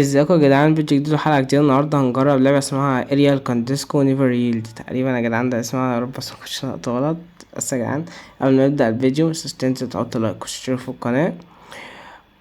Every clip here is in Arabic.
ازيكم يا جدعان، فيديو جديد وحلقة جديدة. النهاردة هنجرب لعبة اسمها اريال كانديسكو نيفر ييلد تقريبا يا جدعان، ده اسمها. يا رب بس مكنتش نطقت غلط. بس يا جدعان قبل ما نبدأ الفيديو متنسوش تنزل تحطوا لايك وتشتركوا في القناة،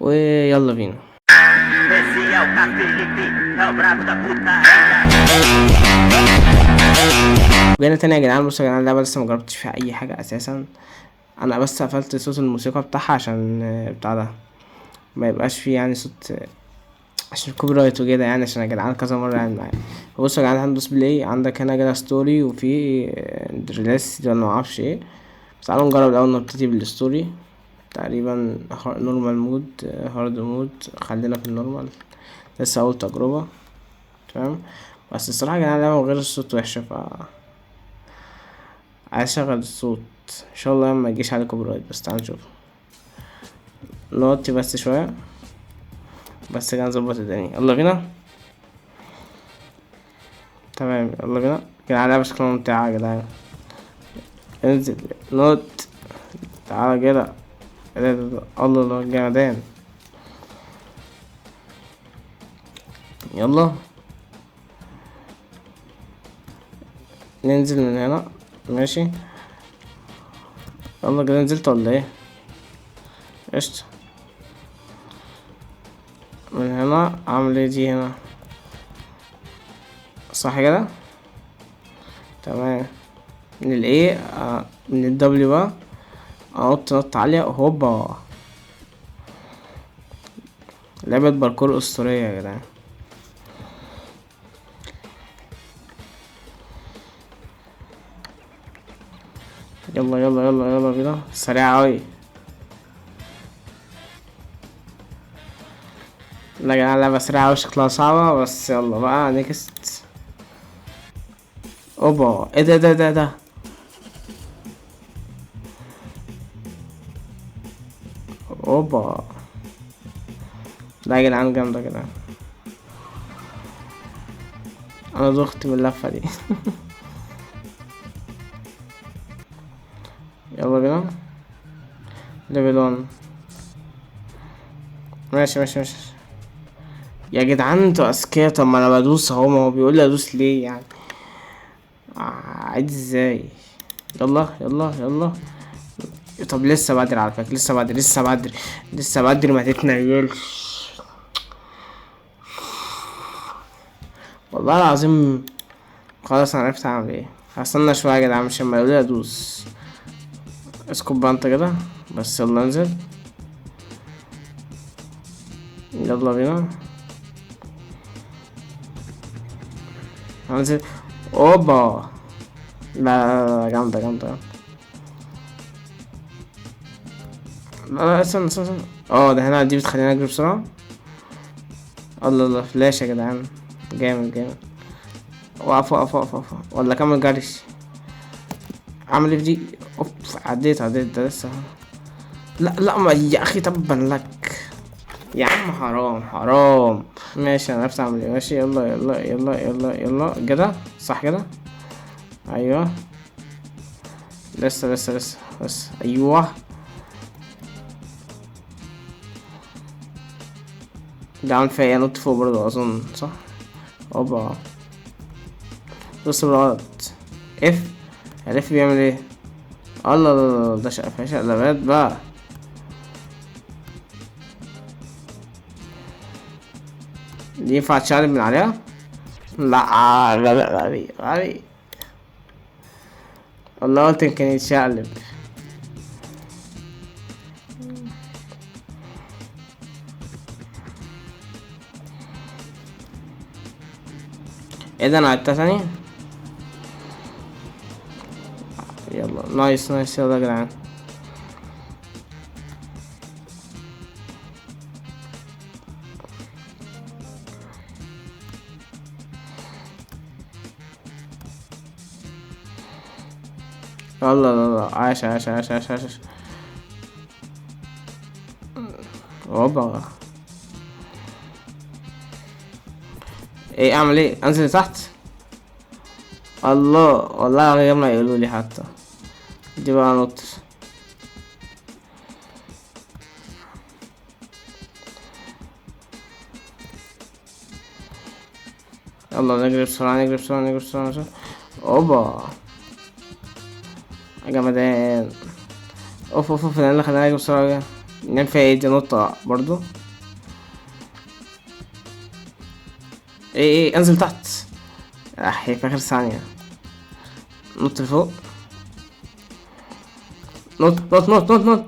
ويلا بينا. Esse é o Felipe, é o brabo da putaria. جينا تاني يا جدعان. بصوا يا جدعان، اللعبة لسه مجربتش فيها أي حاجة أساسا. أنا بس قفلت صوت الموسيقى بتاعها عشان بتاع ده ما يبقاش فيه يعني صوت، عشان الكوبي رايت وكده يعني. عشان يا جدعان كذا مرة يعني معايا. بصوا يا جدعان، هندوس بلاي. عندك هنا كده ستوري وفي دريلس دي ولا معرفش ايه. بس تعالوا نجرب الأول، نبتدي بالستوري. تقريبا نورمال مود، هارد مود. خلينا في النورمال، لسه أول تجربة. تمام. بس الصراحة يا جدعان اللعبة من غير الصوت وحشة، عايز أشغل الصوت إن شاء الله ما يجيش عليه كوبي رايت. بس تعالوا نشوف، نوطي بس شوية، بس كده نظبط الدنيا. يلا بينا. تمام يلا بينا. كده اللعبة شكلها ممتعة يا جدعان. انزل نوت. تعالى كده. الله الله جمدان. يلا ننزل من هنا. ماشي. يلا كده نزلت ولا ايه؟ قشطة. من هنا اعمل ايه؟ دي هنا صح كده؟ تمام. من الايه من الدبليو بقى انط نط عالية. هوبا، لعبة باركور اسطورية يا جدعان. يلا يلا يلا يلا بينا، سريعة اوي. لا يا جدعان، لعبة سريعة اوي، شكلها صعبة. بس يلا بقى نيكست. اوبا، ايه ده. اوبا، لا يا جدعان جامدة يا جدعان. انا ضغطت من اللفة دي. يلا بينا. ليفل 1. ماشي ماشي ماشي يا جدعان، انتوا اذكياء. طب ما انا بدوس اهو، ما هو بيقول لي ادوس ليه يعني؟ عادي ازاي؟ يلا يلا يلا. طب لسه بدري على فكرة، لسه بدري ما تتنيلش. والله العظيم. خلاص انا عرفت اعمل ايه. هستنى شوية يا جدعان مش لما يقولي ادوس. اسكت بقى انت كده. بس يلا انزل. يلا بينا. هنزل. اوبا، لا لا لا، جامدة جامدة. لا لا، استنى. ده هنا دي بتخليني اجري بسرعة. الله الله، فلاش يا جدعان. جامد. وقف ولا كمل جريش. اعمل ايه في دي؟ اوب، عديت ده لسه. لا لا، ما يا اخي تبا لك. يا عم حرام. ماشي انا عرفت اعمل ايه. ماشي يلا يلا يلا يلا يلا كده صح كده. ايوه. لسه بس ايوه. ده عامل فيا نط فوق برضه اظن صح. اوبا، بص بالغلط. اف. الاف بيعمل ايه؟ الله الله، ده شقلبات بقى. دي ينفع تشقلب من عليها؟ لا، غبي. والله قلت كان يتشقلب. ايه ده، انا عدتها تاني. يلا نايس يلا يا جدعان. الله الله، عاش. اوبا. ايه اعمل ايه؟ انزل تحت. الله والله غير ما يقولوا لي حتى. دي بقى نط. يلا نجري بسرعة، نجري بسرعة، نجري بسرعة، نجري. اوبا يا جمدان. اوف اوف اوف، يلا خلينا نجري بسرعة. نعمل فيها ايه دي؟ نقطة برضو. ايه انزل تحت. هي في اخر ثانية. نط لفوق. نط نط نط نط نط.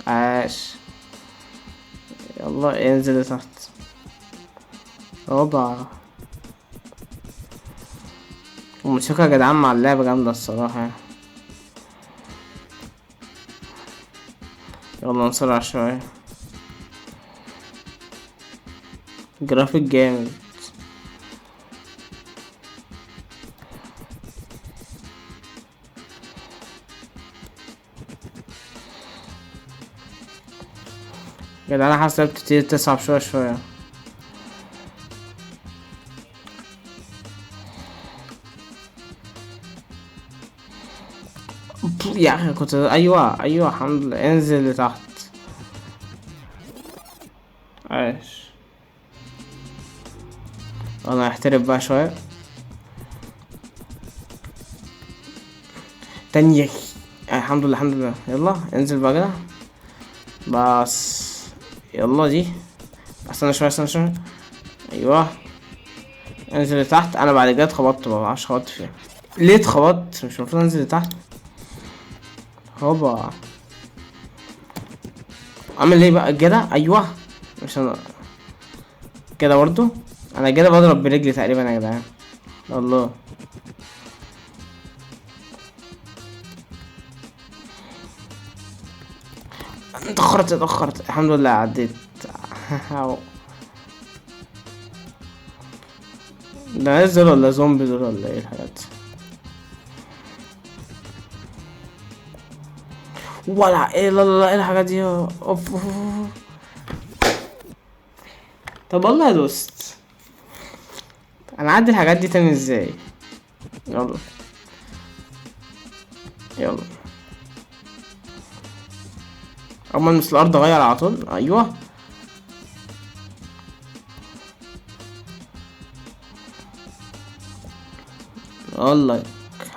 عاش. يلا انزل لتحت. اوبا. الموسيقى يا جدعان مع اللعبة جامدة الصراحة يعني. يلا نسرع شوية. جرافيك جامد. يا جدعان انا حاسس بتبتدي تصعب شوية شوية. يا اخي كنت، ايوه الحمد لله، انزل لتحت. عاش. انا هحترف بقى شوية تانية. الحمد لله الحمد لله. يلا انزل بقى كده بس. يلا دي. استنى شوية استنى شوية. ايوه انزل لتحت. انا بعد كده اتخبطت، معرفش خبطت فين. ليه اتخبطت؟ مش المفروض انزل لتحت؟ هوبا. اعمل ايه بقى كده؟ ايوه. مش انا كده برضو. انا كده بضرب برجلي تقريبا يا جدعان. الله. اتأخرت الحمد لله عديت. ده نزل ولا زومبي دول ولا ايه الحاجات؟ ولا ايه؟ لا لا لا، ايه الحاجات دي؟ اوف أوف، أوف. طب والله يا دوست، انا اعدي الحاجات دي تاني ازاي؟ يلا يلا. اما مثل الارض اغير على طول. ايوه. والله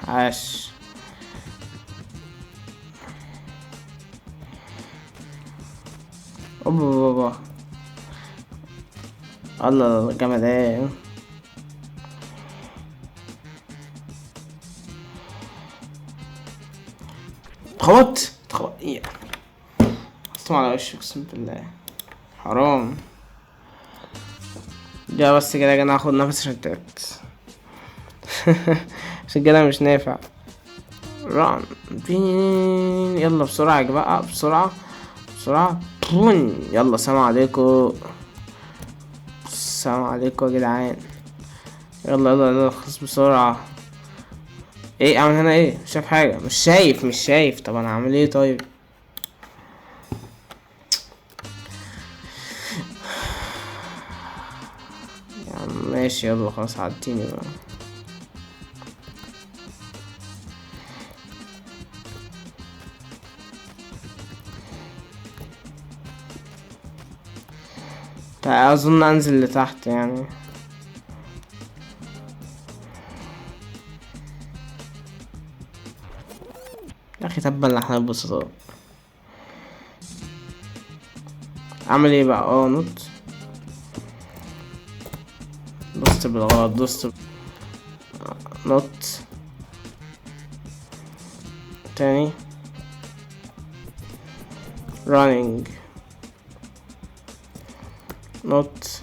عاش. اوبا بابا. الله جمدان. اتخبطت إيه. حطيتهم على وشي اقسم بالله. حرام. ده بس كده انا هاخد نفس عشان تعبت. عشان كده مش نافع. ران بين. يلا بسرعة بقى بسرعة بسرعة. بون. يلا سلام عليكم. السلام عليكم يا جدعان. يلا يلا يلا خلص بسرعة. ايه اعمل هنا ايه؟ مش شايف حاجة. مش شايف. طب انا اعمل ايه طيب؟ يا عم ماشي يلا خلاص عديني بقى. اظن انزل لتحت يعني. يا اخي تبا لحنا البسطاء. اعمل ايه بقى؟ نط. دوست بالغلط نط تاني. running. نط.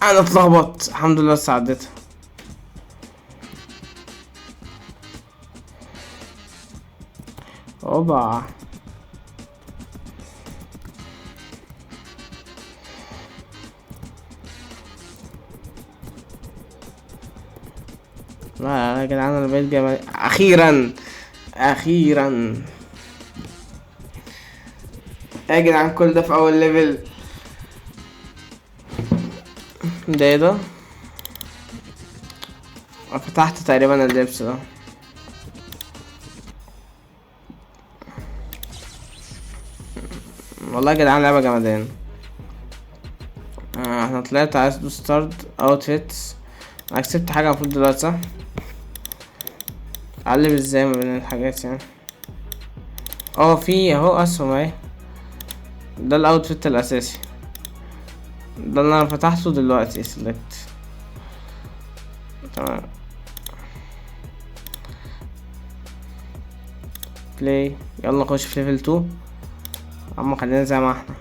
انا اتلخبطت الحمد لله بس عديتها. اوبا. لا يا جدعان انا بقيت جمال اخيرا يا جدعان. كل ده في اول ليفل. ده ايه ده؟ فتحت تقريبا اللبس ده. والله يا جدعان لعبة جمدان. احنا طلعت عايز تو ستارت اوتفيتس. انا كسبت حاجة المفروض دلوقتي صح؟ اقلب ازاي ما بين الحاجات يعني؟ في اهو اسهم اهي. ده الاوتفيت الاساسي، ده اللي انا فتحته دلوقتي. سلكت تمام. بلاي. يلا نخش في ليفل 2. اما خلينا زي ما احنا.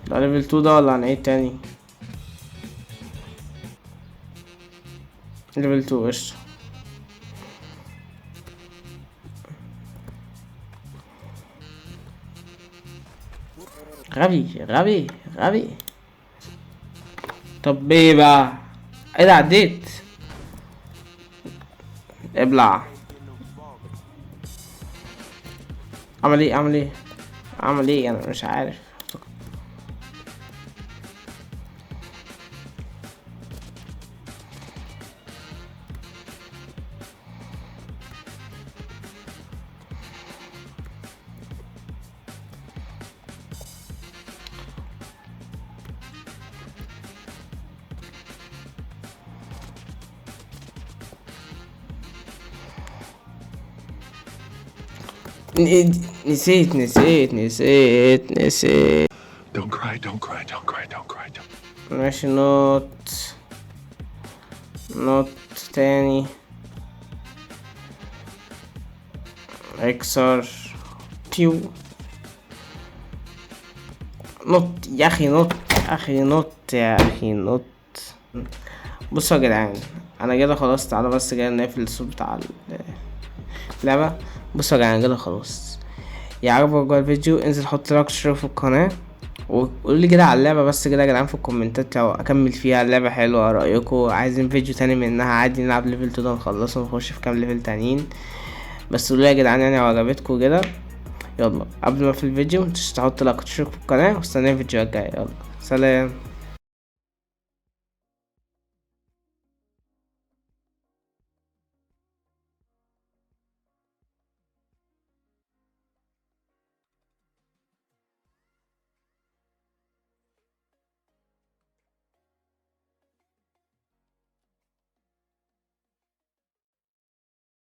ده ليفل 2 ده ولا هنعيد تاني؟ ليفل 2 قشطة. غبي غبي غبي. طب ايه بقى؟ ايه ده عديت؟ ابلع. عمل ايه عمل ايه عمل ايه؟ انا مش عارف. نسيت. Don't cry, don't cry, don't cry, don't cry, don't. ماشي. نوت تاني. اكسر. بيو. نوت يا اخي، نوت يا اخي، نوت يا اخي، نوت. بصوا يا جدعان، انا كده خلاص. تعالوا بس كده نقفل الصوت بتاع اللعبة. بصوا يا جدعان كده خلاص. يا عجبك جوه الفيديو انزل حط لايك واشترك في القناة، وقولوا لي كده على اللعبة بس كده يا جدعان في الكومنتات لو اكمل فيها. اللعبة حلوة، رأيكم عايزين فيديو تاني منها عادي نلعب ليفل 2 ده نخلصه ونخش في كام ليفل تانيين. بس قولوا لي يا جدعان يعني لو عجبتكم كده. يلا قبل ما في الفيديو متنسوش تحطوا لايك وتشتركوا في القناة، واستنى الفيديوهات الجاية. يلا سلام.